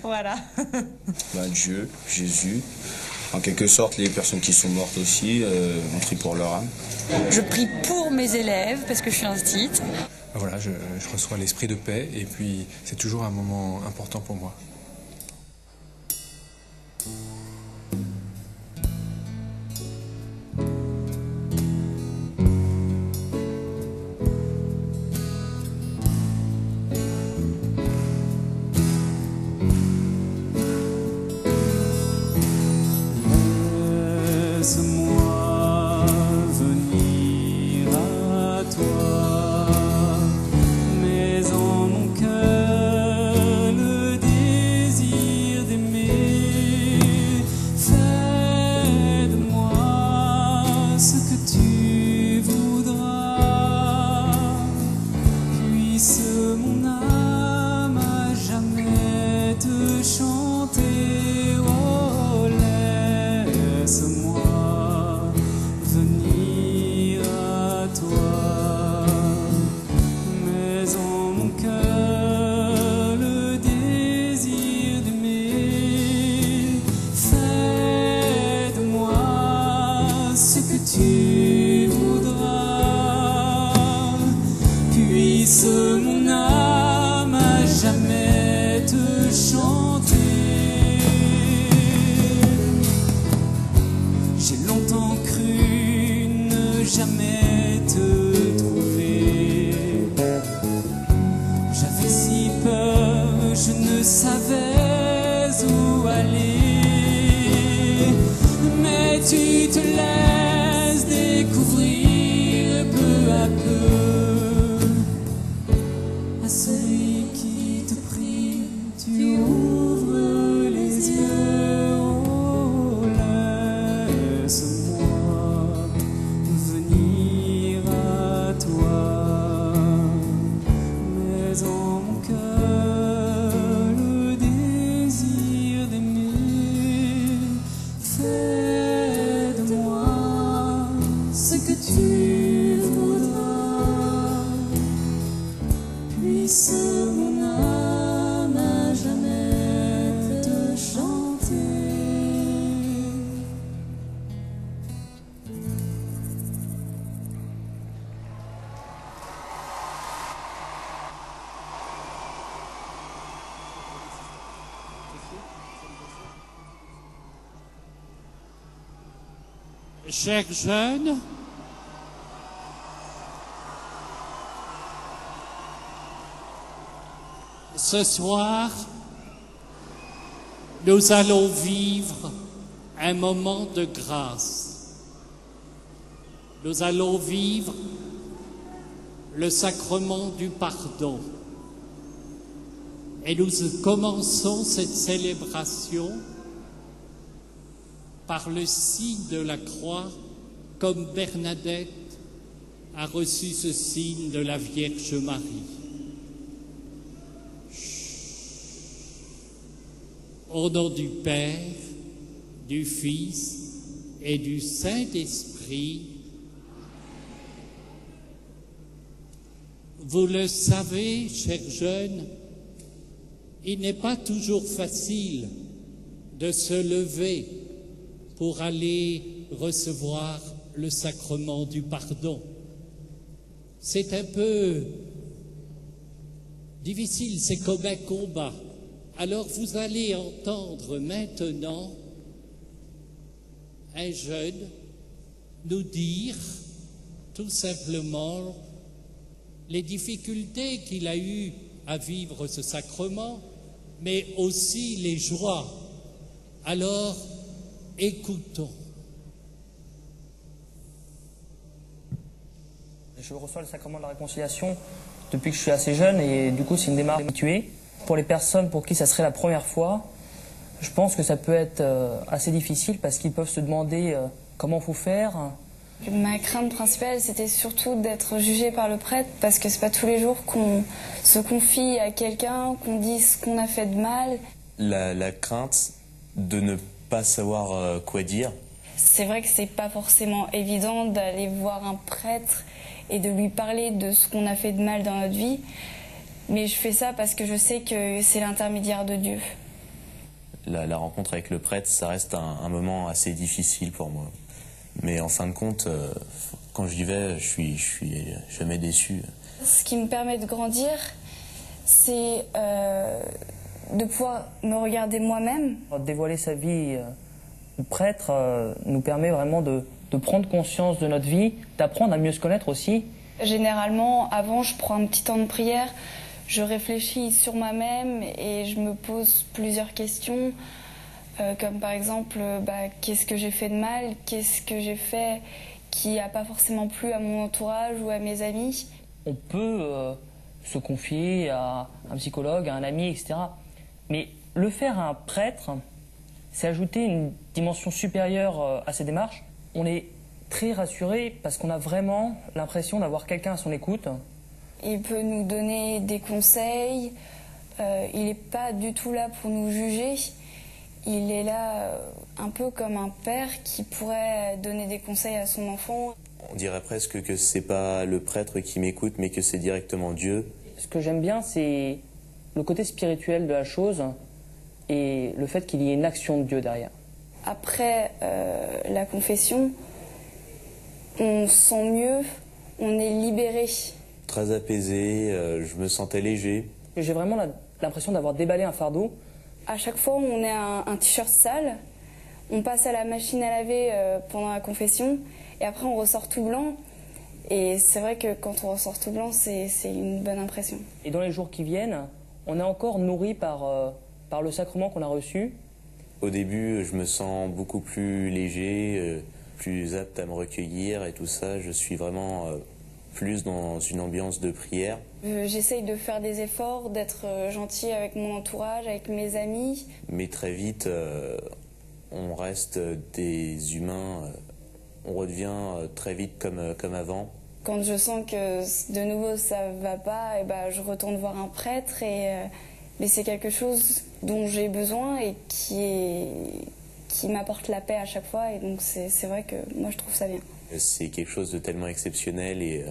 Voilà. Dieu, Jésus, en quelque sorte les personnes qui sont mortes aussi, on prie pour leur âme. Je prie pour mes élèves parce que je suis instite. Voilà, je reçois l'esprit de paix et puis c'est toujours un moment important pour moi. Laisse-moi venir à toi, mais en mon cœur le désir d'aimer. Fais de moi ce que tu voudras, puisse mon âme à jamais te chanter. Oh, laisse-moi venir à toi, mais en mon cœur le désir d'aimer. Fais de moi ce que tu voudras, puisse mon âme à jamais te chanter. J'ai longtemps cru ne jamais te trouver. J'avais si peur, je ne savais où aller. Mais tu te laisses découvrir peu à peu. À celui qui te prie, tu ouvres les yeux. Oh, laisse-moi venir à toi, mais en mon cœur le désir d'aimer. Fais de moi ce que tu voudras, puisse mon âme à jamais te chanter. Chers jeunes, ce soir, nous allons vivre un moment de grâce. Nous allons vivre le sacrement du pardon. Et nous commençons cette célébration par le signe de la croix, comme Bernadette a reçu ce signe de la Vierge Marie. Au nom du Père, du Fils et du Saint-Esprit, vous le savez, chers jeunes, il n'est pas toujours facile de se lever pour aller recevoir le sacrement du pardon. C'est un peu difficile, c'est comme un combat. Alors vous allez entendre maintenant un jeune nous dire tout simplement les difficultés qu'il a eues à vivre ce sacrement, mais aussi les joies. Alors, écoutons. Je reçois le sacrement de la réconciliation depuis que je suis assez jeune et du coup c'est une démarche habituée. Pour les personnes pour qui ça serait la première fois, je pense que ça peut être assez difficile parce qu'ils peuvent se demander comment faut faire. Ma crainte principale, c'était surtout d'être jugé par le prêtre, parce que c'est pas tous les jours qu'on se confie à quelqu'un, qu'on dise ce qu'on a fait de mal. La crainte de ne pas savoir quoi dire. C'est vrai que c'est pas forcément évident d'aller voir un prêtre et de lui parler de ce qu'on a fait de mal dans notre vie. Mais je fais ça parce que je sais que c'est l'intermédiaire de Dieu. La rencontre avec le prêtre, ça reste un moment assez difficile pour moi. Mais en fin de compte, quand j'y vais, je suis jamais déçu. Ce qui me permet de grandir, c'est de pouvoir me regarder moi-même. Dévoiler sa vie au prêtre nous permet vraiment de prendre conscience de notre vie, d'apprendre à mieux se connaître aussi. Généralement, avant, je prends un petit temps de prière, je réfléchis sur moi-même et je me pose plusieurs questions, comme par exemple, qu'est-ce que j'ai fait de mal, qu'est-ce que j'ai fait qui n'a pas forcément plu à mon entourage ou à mes amis. On peut se confier à un psychologue, à un ami, etc. Mais le faire à un prêtre, c'est ajouter une dimension supérieure à ces démarches. On est très rassuré parce qu'on a vraiment l'impression d'avoir quelqu'un à son écoute. Il peut nous donner des conseils, il n'est pas du tout là pour nous juger. Il est là un peu comme un père qui pourrait donner des conseils à son enfant. On dirait presque que c'est pas le prêtre qui m'écoute, mais que c'est directement Dieu. Ce que j'aime bien, c'est le côté spirituel de la chose et le fait qu'il y ait une action de Dieu derrière. Après la confession, on se sent mieux, on est libéré. Très apaisé, je me sentais léger. J'ai vraiment l'impression d'avoir déballé un fardeau. À chaque fois où on a un t-shirt sale, on passe à la machine à laver pendant la confession et après on ressort tout blanc. Et c'est vrai que quand on ressort tout blanc, c'est une bonne impression. Et dans les jours qui viennent, on est encore nourri par le sacrement qu'on a reçu. Au début, je me sens beaucoup plus léger, plus apte à me recueillir et tout ça. Je suis vraiment plus dans une ambiance de prière. J'essaye de faire des efforts, d'être gentil avec mon entourage, avec mes amis. Mais très vite, on reste des humains, on redevient très vite comme avant. Quand je sens que de nouveau ça va pas, je retourne voir un prêtre. Mais c'est quelque chose dont j'ai besoin et qui m'apporte la paix à chaque fois. Et donc c'est vrai que moi je trouve ça bien. C'est quelque chose de tellement exceptionnel et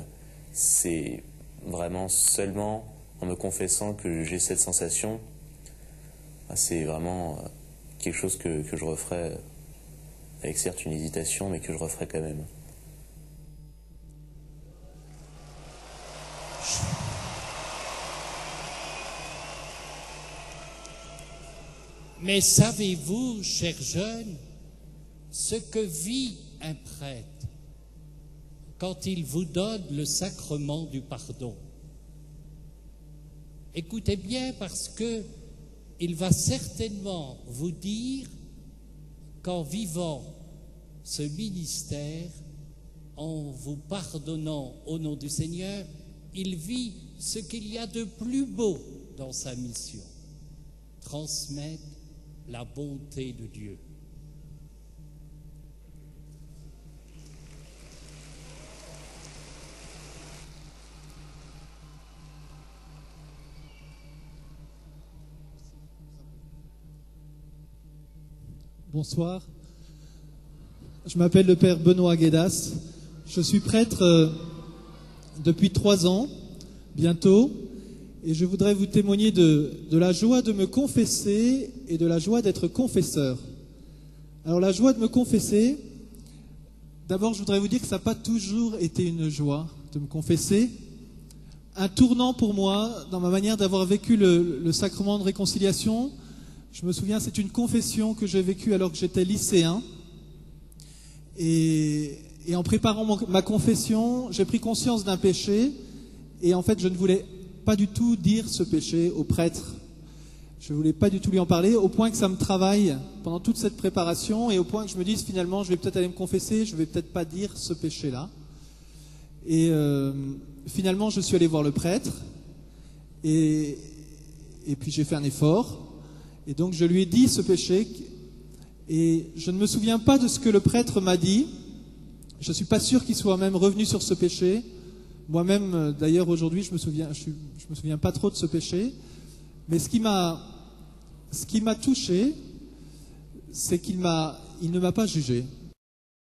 c'est vraiment seulement en me confessant que j'ai cette sensation. C'est vraiment quelque chose que je referai, avec certes une hésitation, mais que je referai quand même. Mais savez-vous, chers jeunes, ce que vit un prêtre quand il vous donne le sacrement du pardon? Écoutez bien, parce que il va certainement vous dire qu'en vivant ce ministère, en vous pardonnant au nom du Seigneur, il vit ce qu'il y a de plus beau dans sa mission: transmettre la bonté de Dieu. Bonsoir, je m'appelle le père Benoît Guédas, je suis prêtre depuis 3 ans, bientôt, et je voudrais vous témoigner de la joie de me confesser et de la joie d'être confesseur. Alors la joie de me confesser, d'abord je voudrais vous dire que ça n'a pas toujours été une joie de me confesser. Un tournant pour moi dans ma manière d'avoir vécu le sacrement de réconciliation. Je me souviens, c'est une confession que j'ai vécue alors que j'étais lycéen. Et en préparant ma confession, j'ai pris conscience d'un péché. Et en fait, je ne voulais pas du tout dire ce péché au prêtre. Je ne voulais pas du tout lui en parler, au point que ça me travaille pendant toute cette préparation. Et au point que je me dise, finalement, je vais peut-être aller me confesser, je ne vais peut-être pas dire ce péché-là. Et finalement, je suis allé voir le prêtre. Et puis j'ai fait un effort. Et donc je lui ai dit ce péché, et je ne me souviens pas de ce que le prêtre m'a dit. Je ne suis pas sûr qu'il soit même revenu sur ce péché. Moi-même, d'ailleurs, aujourd'hui, je me souviens pas trop de ce péché. Mais ce qui m'a touché, c'est qu'il ne m'a pas jugé.